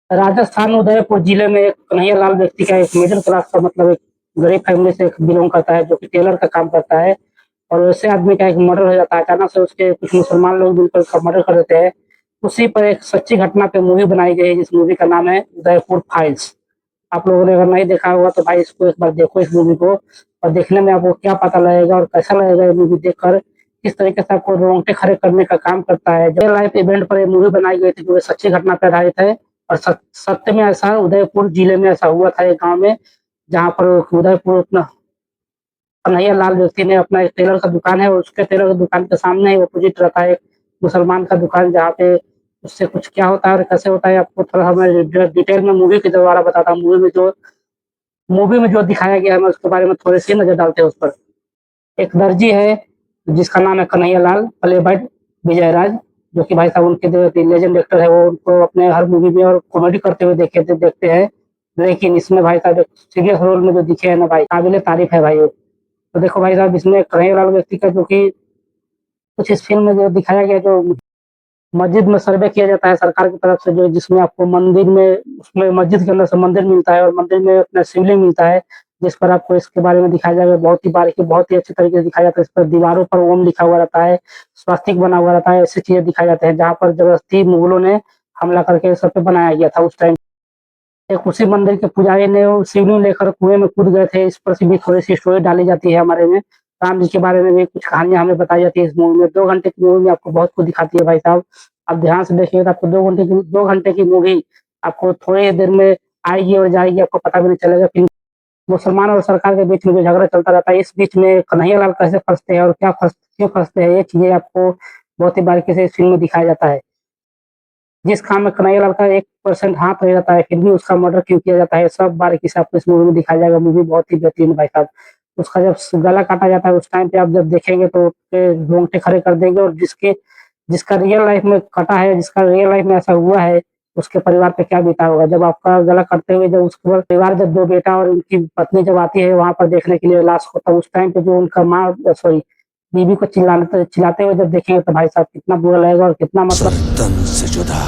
राजस्थान उदयपुर जिले में एक कन्हैया लाल व्यक्ति का एक मिडिल क्लास का मतलब एक गरीब फैमिली से बिलोंग करता है, जो कि टेलर का काम करता है। और वैसे आदमी का एक मर्डर हो जाता है, अचानक से उसके कुछ मुसलमान लोग मिलकर उसका मर्डर कर देते हैं। उसी पर एक सच्ची घटना पे मूवी बनाई गई है, जिस मूवी का नाम है उदयपुर फाइल्स। आप लोगों ने अगर नहीं देखा होगा तो भाई इसको एक बार देखो, इस मूवी को। और देखने में आपको क्या पता लगेगा और कैसा लगेगा ये मूवी देखकर, किस तरीके से आपको रोंगटे खड़े करने का काम करता है। जो लाइफ इवेंट पर ये मूवी बनाई गई थी, जो सच्ची घटना पर आधारित है। और सत्य में ऐसा उदयपुर जिले में ऐसा हुआ था, एक गांव में, जहाँ पर उदयपुर अपना कन्हैया लाल व्यक्ति ने अपना एक टेलर का दुकान है, और उसके टेलर की दुकान के सामने ही अपोजिट रहता है एक मुसलमान का दुकान, जहाँ पे उससे कुछ क्या होता है और कैसे होता है आपको थोड़ा मैं डिटेल में मूवी के द्वारा बताता हूँ। मूवी में जो दिखाया गया है, मैं उसके बारे में थोड़ी सी नजर डालते हैं उस पर। एक दर्जी है जिसका नाम है कन्हैया लाल, प्ले बाय विजय राज, जो कि भाई साहब उनके लेजेंड एक्टर है। वो उनको अपने हर मूवी में और कॉमेडी करते हुए देखते हैं। लेकिन इसमें भाई साहब एक सीरियस रोल में जो दिखे हैं ना भाई, काबिल तारीफ है भाई वो। तो देखो भाई साहब, इसमें कन्हैया लाल व्यक्ति का जो कि कुछ इस फिल्म में जो दिखाया गया, जो मस्जिद में सर्वे किया जाता है सरकार की तरफ से, जो जिसमें आपको मंदिर में, उसमें मस्जिद के अंदर से मंदिर मिलता है और मंदिर में अपना शिवलिंग मिलता है, जिस पर आपको इसके बारे में दिखाया जाएगा। बहुत ही बारीकी, बहुत ही अच्छे तरीके से दिखाया जाता है। इस पर दीवारों पर ओम लिखा हुआ रहता है, स्वास्तिक बना हुआ रहता है, ऐसी चीजें दिखाई जाते हैं, जहाँ पर जबरदस्ती मुगलों ने हमला करके सब पे बनाया गया था उस टाइम। एक उसी मंदिर के पुजारी ने वो शिवलिंग लेकर कुएं में कूद गए थे, इस पर से भी थोड़ी सी स्टोरी डाली जाती है हमारे में। राम जी के बारे में भी कुछ कहानियां हमें बताई जाती है इस मूवी में। 2 घंटे की मूवी में आपको बहुत कुछ दिखाती है भाई साहब। आप ध्यान से देखिएगा तो आपको 2 घंटे की मूवी आपको थोड़ी देर में आएगी और जाएगी, आपको पता भी नहीं चलेगा। फिर मुसलमान और सरकार के बीच में जो झगड़ा चलता रहता है, इस बीच में कन्हैया लाल कैसे फंसते हैं और क्यों फंसते हैं, ये चीजें आपको बहुत ही बारीकी से इस फिल्म में दिखाया जाता है। जिस काम में कन्हैया लाल का 1% हाथ रह जाता है, फिर भी उसका मर्डर क्यों किया जाता है, सब बारीकी से आपको इस मूवी में दिखाया जाएगा। मूवी बहुत ही बेहतरीन है भाई साहब। उसका जब गला काटा जाता है, उस टाइम पे आप जब देखेंगे तो उसके रोंगटे खड़े कर देंगे। और जिसका रियल लाइफ में कटा है, जिसका रियल लाइफ में ऐसा हुआ है, उसके परिवार पे क्या बीता होगा। जब आपका गला कटते हुए, जब उसके बाद परिवार, जब 2 बेटा और उनकी पत्नी जब आती है वहां पर देखने के लिए लाश होता है, उस टाइम पे जो उनका माँ, सॉरी, बीवी को चिल्लाते हुए जब देखेंगे तो भाई साहब कितना बुरा लगेगा और कितना मतलब तन से जुदा।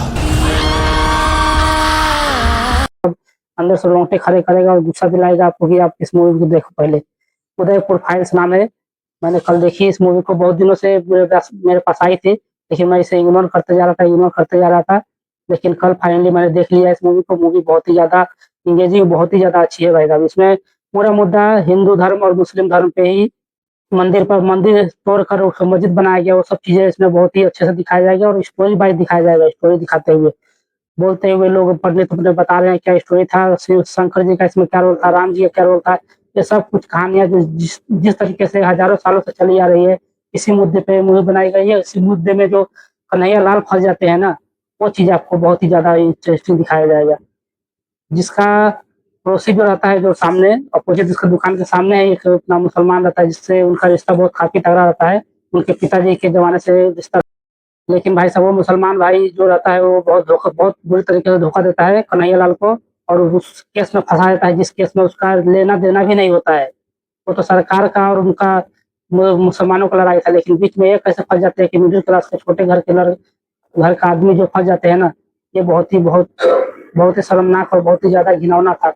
अंदर से रोंगटे खड़े करेगा और गुस्सा दिलाएगा आपको कि आप इस मूवी को देखो पहले। उदयपुर फाइल्स नाम है। मैंने कल देखी इस मूवी को, बहुत दिनों से मेरे पास आई थी, लेकिन मैं इसे इग्नोर करते जा रहा था। लेकिन कल फाइनली मैंने देख लिया इस मूवी को। मूवी बहुत ही ज्यादा इंगेजिंग, बहुत ही ज्यादा अच्छी है भाई साहब। इसमें पूरा मुद्दा हिंदू धर्म और मुस्लिम धर्म पे ही, मंदिर तोड़कर उसको मस्जिद बनाया गया, वो सब चीजें इसमें बहुत ही अच्छे से दिखाया जाएगा। और स्टोरी वाइज दिखाया जाएगा, स्टोरी दिखाते हुए, बोलते हुए लोग पंडित अपने बता रहे हैं क्या स्टोरी था, शिव शंकर जी का इसमें क्या रोल था, राम जी का क्या रोल था। ये सब कुछ कहानियां जो जिस तरीके से हजारों सालों से चली आ रही है, इसी मुद्दे पे मूवी बनाई गई है। इसी मुद्दे में जो कन्हैया लाल फंस जाते हैं ना, वो चीज आपको बहुत ही ज्यादा इंटरेस्टिंग दिखाया जाएगा। जिसका पड़ोसी जो रहता है, जो सामने अपोजिट जिसका दुकान के सामने है, एक अपना मुसलमान रहता है, जिससे उनका रिश्ता बहुत काफी तगड़ा रहता है, उनके पिताजी के जमाने से रिश्ता। लेकिन भाई साहब वो मुसलमान भाई जो रहता है, वो बहुत बुरी तरीके से धोखा देता है कन्हैया लाल को, और उस केस में फंसा देता है, जिस केस में उसका लेना देना भी नहीं होता है। वो तो सरकार का और उनका मुसलमानों का लड़ाई था, लेकिन बीच में ये कैसे फंस जाते हैं कि मिडिल क्लास के छोटे घर का आदमी जो फंस जाते हैं ना, ये बहुत ही शर्मनाक और बहुत ही ज्यादा घिनौना था।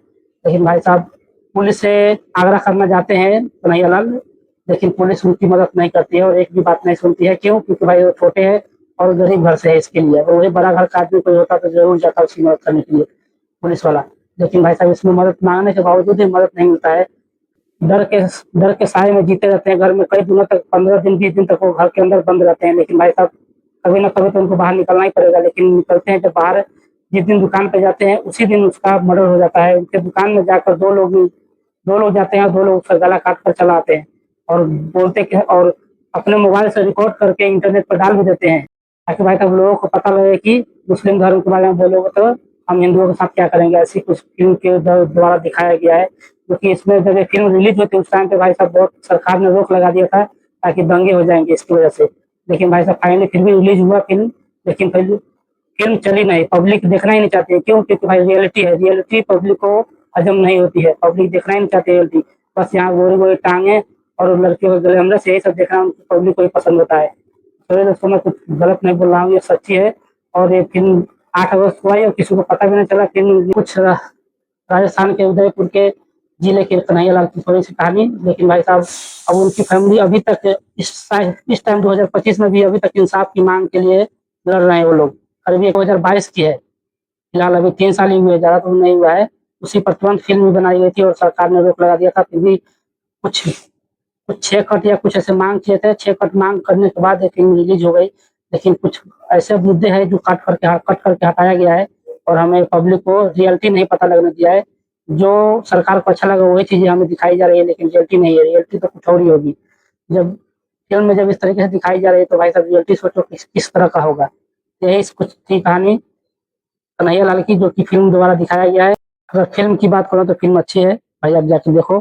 लेकिन भाई साहब पुलिस से आग्रह करना चाहते हैं कन्हैया लाल, लेकिन पुलिस उनकी मदद नहीं करती है और एक भी बात नहीं सुनती है। क्यों? क्योंकि भाई वो छोटे हैं और गरीब घर से है, इसके लिए। और वही बड़ा घर का आदमी कोई होता तो जरूर जाता उसकी मदद करने के लिए, पुलिस वाला। लेकिन भाई साहब इसमें मदद मांगने के बावजूद ही मदद नहीं मिलता है। डर के साए में जीते रहते हैं घर में, कई दिनों तक, 15 दिन 20 दिन तक वो घर के अंदर बंद रहते हैं। लेकिन भाई साहब कभी ना कभी तो उनको बाहर निकलना ही पड़ेगा। लेकिन निकलते हैं जब बाहर, जिस दिन दुकान पे जाते हैं उसी दिन उसका मर्डर हो जाता है। उनके दुकान में जाकर दो लोग जाते हैं और 2 लोग उसका गला काट कर चला आते हैं, और बोलते कि, और अपने मोबाइल से रिकॉर्ड करके इंटरनेट पर डाल भी देते हैं, ताकि भाई साहब लोगों को पता लगे कि मुस्लिम धर्म के बारे में बोलोगे तो हम हिंदुओं के साथ क्या करेंगे। ऐसी कुछ फिल्म के द्वारा दिखाया गया है। क्योंकि इसमें जब ये फिल्म रिलीज हुई थी उस टाइम पे भाई साहब बहुत सरकार ने रोक लगा दिया था, ताकि दंगे हो जाएंगे इसकी वजह से। लेकिन भाई साहब फाइनली फिर भी रिलीज हुआ फिल्म। लेकिन फिर फिल्म चली नहीं, पब्लिक देखना ही नहीं चाहती है। क्यों? क्योंकि भाई रियलिटी है, रियलिटी पब्लिक को हजम नहीं होती है, पब्लिक देखना ही नहीं चाहती रियलिटी। बस यहाँ गोरी गोरी टांगे और लड़कियों के गले अमृत, यही सब देखना पब्लिक को ही पसंद होता है। तो ये दोस्तों मैं कुछ गलत नहीं बोल रहा हूँ, ये सच्ची है। और ये फिल्म 8 अगस्त को आई और किसी को पता भी नहीं चला। फिर कुछ राजस्थान के उदयपुर के जिले के कन्हैया लाल की थोड़ी सी कहानी। लेकिन भाई साहब अब उनकी फैमिली अभी तक इस टाइम 2025 में भी अभी तक इंसाफ की मांग के लिए लड़ रहे हैं वो लोग। और अभी 2022 की है, फिलहाल अभी 3 साल ही हुए, ज़्यादा तो नहीं हुआ है। उसी पर तुरंत फिल्म भी बनाई गई थी और सरकार ने रोक लगा दिया था। फिर भी कुछ कुछ 6 कट या कुछ ऐसे मांग किए थे, 6 कट मांग करने के बाद ये फिल्म रिलीज हो गई। लेकिन कुछ ऐसे मुद्दे हैं जो कट करके हटाया गया है और हमें पब्लिक को रियलिटी नहीं पता लगने दिया है। जो सरकार को अच्छा लगा वही चीजें हमें दिखाई जा रही है, लेकिन रियलिटी नहीं है। रियलिटी तो कुछ और ही होगी। जब फिल्म में जब इस तरीके से दिखाई जा रही है तो भाई साहब रियलिटी सोचो किस तरह का होगा। यही कुछ थी कहानी कन्हैया लाल की, जो कि फिल्म द्वारा दिखाया गया है। अगर फिल्म की बात करो तो फिल्म अच्छी है, भाई आप जाके देखो।